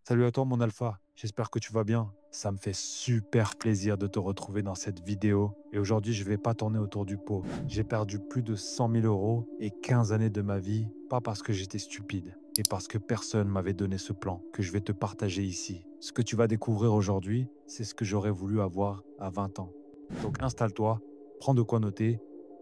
Salut à toi mon alpha, j'espère que tu vas bien. Ça me fait super plaisir de te retrouver dans cette vidéo et aujourd'hui je vais pas tourner autour du pot. J'ai perdu plus de 100 000 euros et 15 années de ma vie, pas parce que j'étais stupide, et parce que personne m'avait donné ce plan que je vais te partager ici. Ce que tu vas découvrir aujourd'hui, c'est ce que j'aurais voulu avoir à 20 ans. Donc installe-toi, prends de quoi noter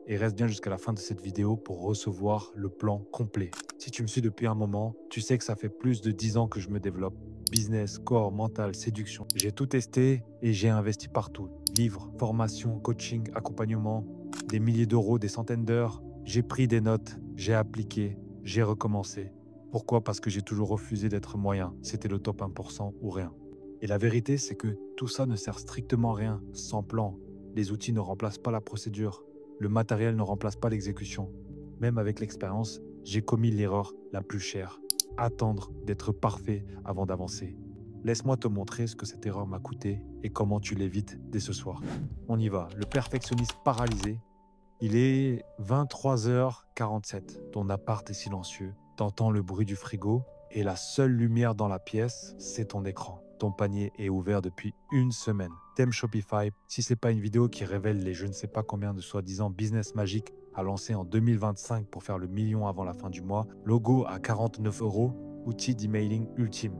et reste bien jusqu'à la fin de cette vidéo pour recevoir le plan complet. Si tu me suis depuis un moment, tu sais que ça fait plus de 10 ans que je me développe. Business, corps, mental, séduction. J'ai tout testé et j'ai investi partout. Livres, formation, coaching, accompagnement, des milliers d'euros, des centaines d'heures. J'ai pris des notes, j'ai appliqué, j'ai recommencé. Pourquoi? Parce que j'ai toujours refusé d'être moyen. C'était le top 1% ou rien. Et la vérité, c'est que tout ça ne sert strictement à rien sans plan. Les outils ne remplacent pas la procédure. Le matériel ne remplace pas l'exécution. Même avec l'expérience, j'ai commis l'erreur la plus chère. Attendre d'être parfait avant d'avancer. Laisse-moi te montrer ce que cette erreur m'a coûté et comment tu l'évites dès ce soir. On y va. Le perfectionniste paralysé. Il est 23h47. Ton appart est silencieux. T'entends le bruit du frigo et la seule lumière dans la pièce, c'est ton écran. Ton panier est ouvert depuis une semaine. Thème Shopify, si c'est pas une vidéo qui révèle les je ne sais pas combien de soi-disant business magiques à lancer en 2025 pour faire le million avant la fin du mois, logo à 49 euros, outil d'emailing ultime.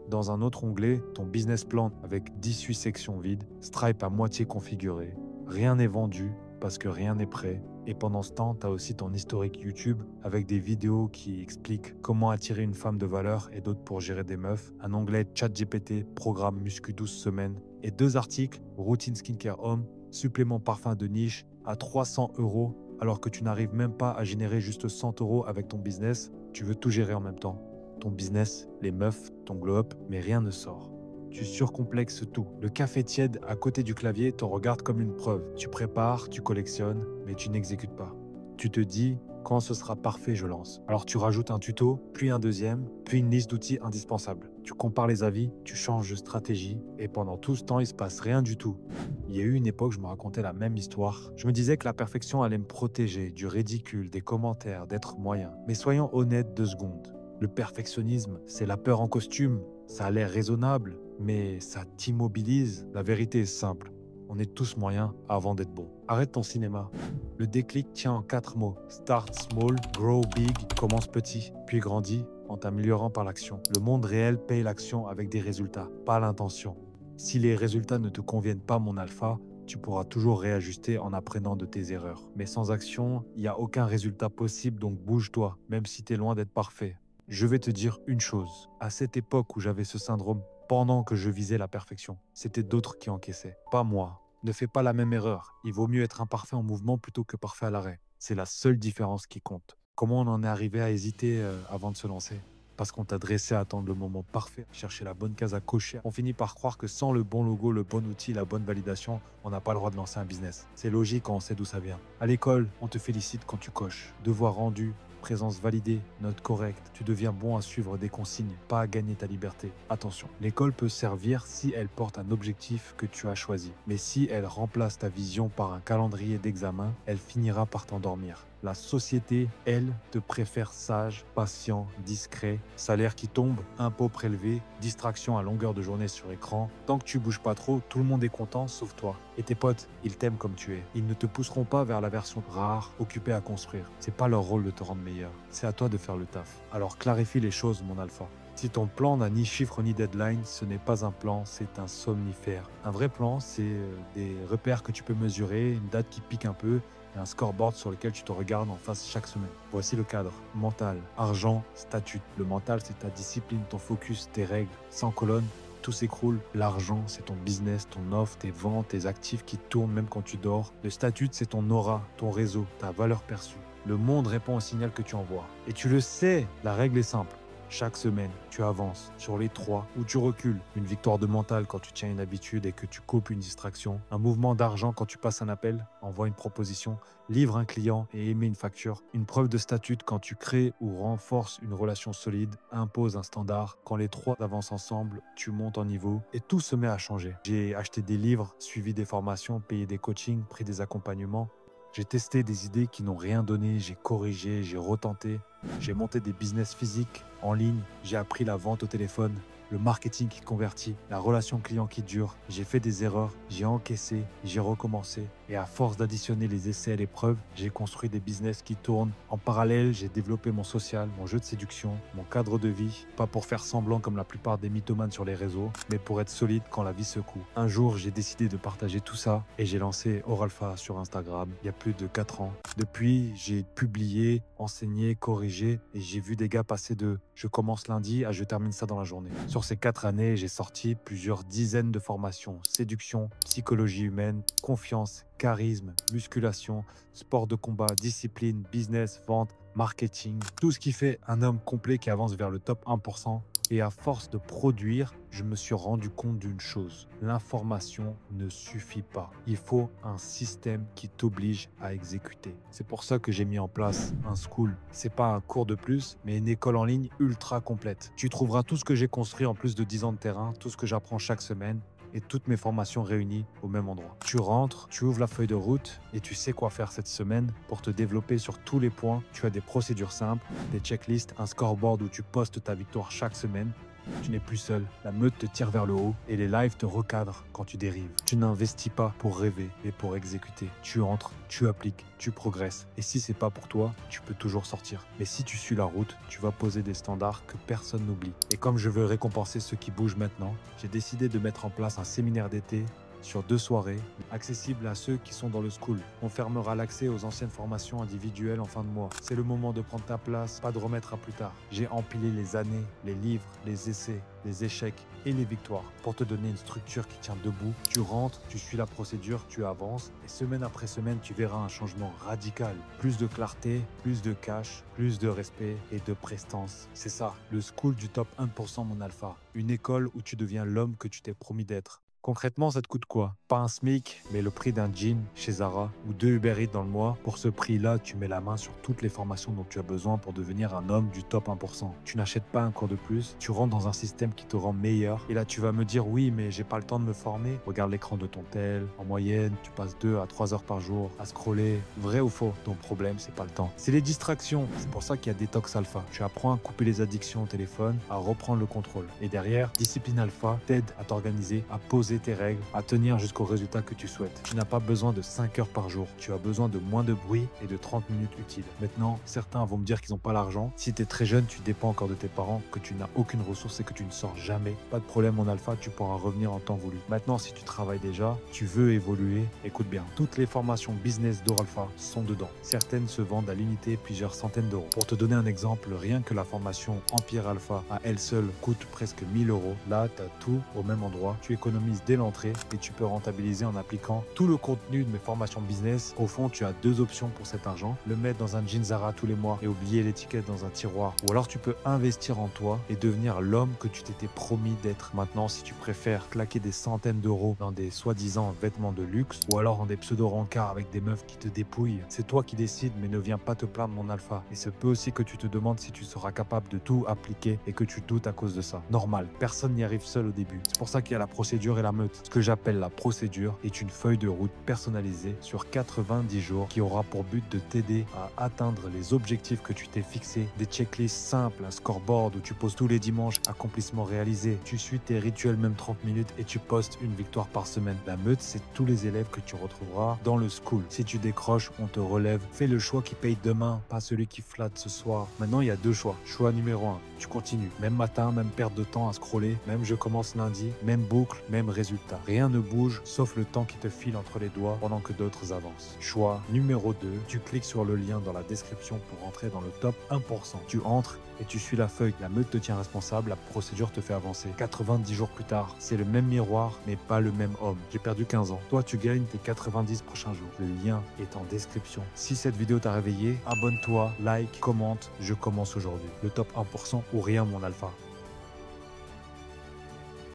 Dans un autre onglet, ton business plan avec 18 sections vides, Stripe à moitié configuré. Rien n'est vendu parce que rien n'est prêt. Et pendant ce temps, tu as aussi ton historique YouTube avec des vidéos qui expliquent comment attirer une femme de valeur et d'autres pour gérer des meufs, un onglet ChatGPT, programme Muscu 12 semaines et 2 articles, routine skincare homme, supplément parfum de niche à 300 euros alors que tu n'arrives même pas à générer juste 100 euros avec ton business, tu veux tout gérer en même temps. Ton business, les meufs, ton glow-up, mais rien ne sort. Tu surcomplexes tout. Le café tiède à côté du clavier te regarde comme une preuve. Tu prépares, tu collectionnes, mais tu n'exécutes pas. Tu te dis, quand ce sera parfait, je lance. Alors tu rajoutes un tuto, puis un deuxième, puis une liste d'outils indispensables. Tu compares les avis, tu changes de stratégie, et pendant tout ce temps, il se passe rien du tout. Il y a eu une époque, je me racontais la même histoire. Je me disais que la perfection allait me protéger du ridicule, des commentaires, d'être moyen. Mais soyons honnêtes 2 secondes. Le perfectionnisme, c'est la peur en costume. Ça a l'air raisonnable, mais ça t'immobilise. La vérité est simple. On est tous moyens avant d'être bons. Arrête ton cinéma. Le déclic tient en 4 mots. Start small, grow big, commence petit, puis grandis en t'améliorant par l'action. Le monde réel paye l'action avec des résultats, pas l'intention. Si les résultats ne te conviennent pas, mon alpha, tu pourras toujours réajuster en apprenant de tes erreurs. Mais sans action, il n'y a aucun résultat possible, donc bouge-toi, même si tu es loin d'être parfait. Je vais te dire une chose. À cette époque où j'avais ce syndrome, pendant que je visais la perfection, c'était d'autres qui encaissaient, pas moi. Ne fais pas la même erreur. Il vaut mieux être imparfait en mouvement plutôt que parfait à l'arrêt. C'est la seule différence qui compte. Comment on en est arrivé à hésiter avant de se lancer? Parce qu'on t'a dressé à attendre le moment parfait, chercher la bonne case à cocher. On finit par croire que sans le bon logo, le bon outil, la bonne validation, on n'a pas le droit de lancer un business. C'est logique quand on sait d'où ça vient. À l'école, on te félicite quand tu coches. Devoir rendu, présence validée, note correcte. Tu deviens bon à suivre des consignes, pas à gagner ta liberté. Attention, l'école peut servir si elle porte un objectif que tu as choisi. Mais si elle remplace ta vision par un calendrier d'examen, elle finira par t'endormir. La société, elle, te préfère sage, patient, discret, salaire qui tombe, impôts prélevés, distraction à longueur de journée sur écran. Tant que tu bouges pas trop, tout le monde est content sauf toi. Et tes potes, ils t'aiment comme tu es. Ils ne te pousseront pas vers la version rare, occupée à construire. C'est pas leur rôle de te rendre meilleur. C'est à toi de faire le taf. Alors clarifie les choses, mon alpha. Si ton plan n'a ni chiffre ni deadline, ce n'est pas un plan, c'est un somnifère. Un vrai plan, c'est des repères que tu peux mesurer, une date qui pique un peu, et un scoreboard sur lequel tu te regardes en face chaque semaine. Voici le cadre. Mental, argent, statut. Le mental, c'est ta discipline, ton focus, tes règles. Sans colonne, tout s'écroule. L'argent, c'est ton business, ton offre, tes ventes, tes actifs qui tournent même quand tu dors. Le statut, c'est ton aura, ton réseau, ta valeur perçue. Le monde répond au signal que tu envoies. Et tu le sais, la règle est simple. Chaque semaine, tu avances sur les 3 ou tu recules. Une victoire de mental quand tu tiens une habitude et que tu coupes une distraction. Un mouvement d'argent quand tu passes un appel, envoies une proposition, livres un client et émets une facture. Une preuve de statut quand tu crées ou renforces une relation solide, imposes un standard. Quand les 3 avancent ensemble, tu montes en niveau et tout se met à changer. J'ai acheté des livres, suivi des formations, payé des coachings, pris des accompagnements. J'ai testé des idées qui n'ont rien donné, j'ai corrigé, j'ai retenté. J'ai monté des business physiques en ligne, j'ai appris la vente au téléphone. le marketing qui convertit, la relation client qui dure. J'ai fait des erreurs, j'ai encaissé, j'ai recommencé. Et à force d'additionner les essais et les preuves, j'ai construit des business qui tournent. En parallèle, j'ai développé mon social, mon jeu de séduction, mon cadre de vie. Pas pour faire semblant comme la plupart des mythomanes sur les réseaux, mais pour être solide quand la vie secoue. Un jour, j'ai décidé de partager tout ça et j'ai lancé Oralpha sur Instagram il y a plus de 4 ans. Depuis, j'ai publié, enseigné, corrigé et j'ai vu des gars passer de je commence lundi à je termine ça dans la journée. Sur ces 4 années, j'ai sorti plusieurs dizaines de formations: séduction, psychologie humaine, confiance, charisme, musculation, sport de combat, discipline, business, vente, marketing. Tout ce qui fait un homme complet qui avance vers le top 1%. Et à force de produire, je me suis rendu compte d'une chose: l'information ne suffit pas. Il faut un système qui t'oblige à exécuter. C'est pour ça que j'ai mis en place un school. C'est pas un cours de plus, mais une école en ligne ultra complète. Tu trouveras tout ce que j'ai construit en plus de 10 ans de terrain, tout ce que j'apprends chaque semaine et toutes mes formations réunies au même endroit. Tu rentres, tu ouvres la feuille de route et tu sais quoi faire cette semaine pour te développer sur tous les points. Tu as des procédures simples, des checklists, un scoreboard où tu postes ta victoire chaque semaine. Tu n'es plus seul, la meute te tire vers le haut et les lives te recadrent quand tu dérives. Tu n'investis pas pour rêver, mais pour exécuter. Tu entres, tu appliques, tu progresses. Et si c'est pas pour toi, tu peux toujours sortir. Mais si tu suis la route, tu vas poser des standards que personne n'oublie. Et comme je veux récompenser ceux qui bougent maintenant, j'ai décidé de mettre en place un séminaire d'été sur 2 soirées, accessible à ceux qui sont dans le school. On fermera l'accès aux anciennes formations individuelles en fin de mois. C'est le moment de prendre ta place, pas de remettre à plus tard. J'ai empilé les années, les livres, les essais, les échecs et les victoires pour te donner une structure qui tient debout. Tu rentres, tu suis la procédure, tu avances et semaine après semaine, tu verras un changement radical. Plus de clarté, plus de cash, plus de respect et de prestance. C'est ça, le school du top 1% mon alpha. Une école où tu deviens l'homme que tu t'es promis d'être. Concrètement, ça te coûte quoi? Pas un SMIC, mais le prix d'un jean chez Zara ou 2 Uber Eats dans le mois. Pour ce prix-là, tu mets la main sur toutes les formations dont tu as besoin pour devenir un homme du top 1%. Tu n'achètes pas un cours de plus, tu rentres dans un système qui te rend meilleur. Et là, tu vas me dire, oui, mais j'ai pas le temps de me former. Regarde l'écran de ton tel. En moyenne, tu passes 2 à 3 heures par jour à scroller. Vrai ou faux? Ton problème, c'est pas le temps. C'est les distractions. C'est pour ça qu'il y a Détox Alpha. Tu apprends à couper les addictions au téléphone, à reprendre le contrôle. Et derrière, Discipline Alpha t'aide à t'organiser, à poser tes règles, à tenir jusqu'au résultat que tu souhaites. Tu n'as pas besoin de 5 heures par jour. Tu as besoin de moins de bruit et de 30 minutes utiles. Maintenant, certains vont me dire qu'ils n'ont pas l'argent. Si tu es très jeune, tu dépends encore de tes parents, que tu n'as aucune ressource et que tu ne sors jamais. Pas de problème, mon alpha, tu pourras revenir en temps voulu. Maintenant, si tu travailles déjà, tu veux évoluer, écoute bien. Toutes les formations business d'Oralpha sont dedans. Certaines se vendent à l'unité plusieurs centaines d'euros. Pour te donner un exemple, rien que la formation Empire Alpha à elle seule coûte presque 1000 euros. Là, tu as tout au même endroit. Tu économises dès l'entrée et tu peux rentabiliser en appliquant tout le contenu de mes formations business. Au fond, tu as 2 options pour cet argent: le mettre dans un jean Zara tous les mois et oublier l'étiquette dans un tiroir, ou alors tu peux investir en toi et devenir l'homme que tu t'étais promis d'être. Maintenant, si tu préfères claquer des centaines d'euros dans des soi-disant vêtements de luxe ou alors dans des pseudo-rencarts avec des meufs qui te dépouillent, c'est toi qui décides, mais ne viens pas te plaindre, mon alpha. Et c'est peut aussi que tu te demandes si tu seras capable de tout appliquer et que tu doutes à cause de ça. Normal, personne n'y arrive seul au début. C'est pour ça qu'il y a la procédure et la meute. Ce que j'appelle la procédure est une feuille de route personnalisée sur 90 jours qui aura pour but de t'aider à atteindre les objectifs que tu t'es fixés. Des checklists simples, un scoreboard où tu poses tous les dimanches accomplissement réalisé. Tu suis tes rituels même 30 minutes et tu postes une victoire par semaine. La meute, c'est tous les élèves que tu retrouveras dans le school. Si tu décroches, on te relève. Fais le choix qui paye demain, pas celui qui flatte ce soir. Maintenant, il y a 2 choix. Choix numéro 1, tu continues. Même matin, même perte de temps à scroller, même je commence lundi, même boucle, même résultat. Rien ne bouge sauf le temps qui te file entre les doigts pendant que d'autres avancent. Choix numéro 2, tu cliques sur le lien dans la description pour entrer dans le top 1%. Tu entres et tu suis la feuille. La meute te tient responsable, la procédure te fait avancer. 90 jours plus tard, c'est le même miroir, mais pas le même homme. J'ai perdu 15 ans. Toi, tu gagnes tes 90 prochains jours. Le lien est en description. Si cette vidéo t'a réveillé, abonne-toi, like, commente. Je commence aujourd'hui. Le top 1% ou rien, mon alpha.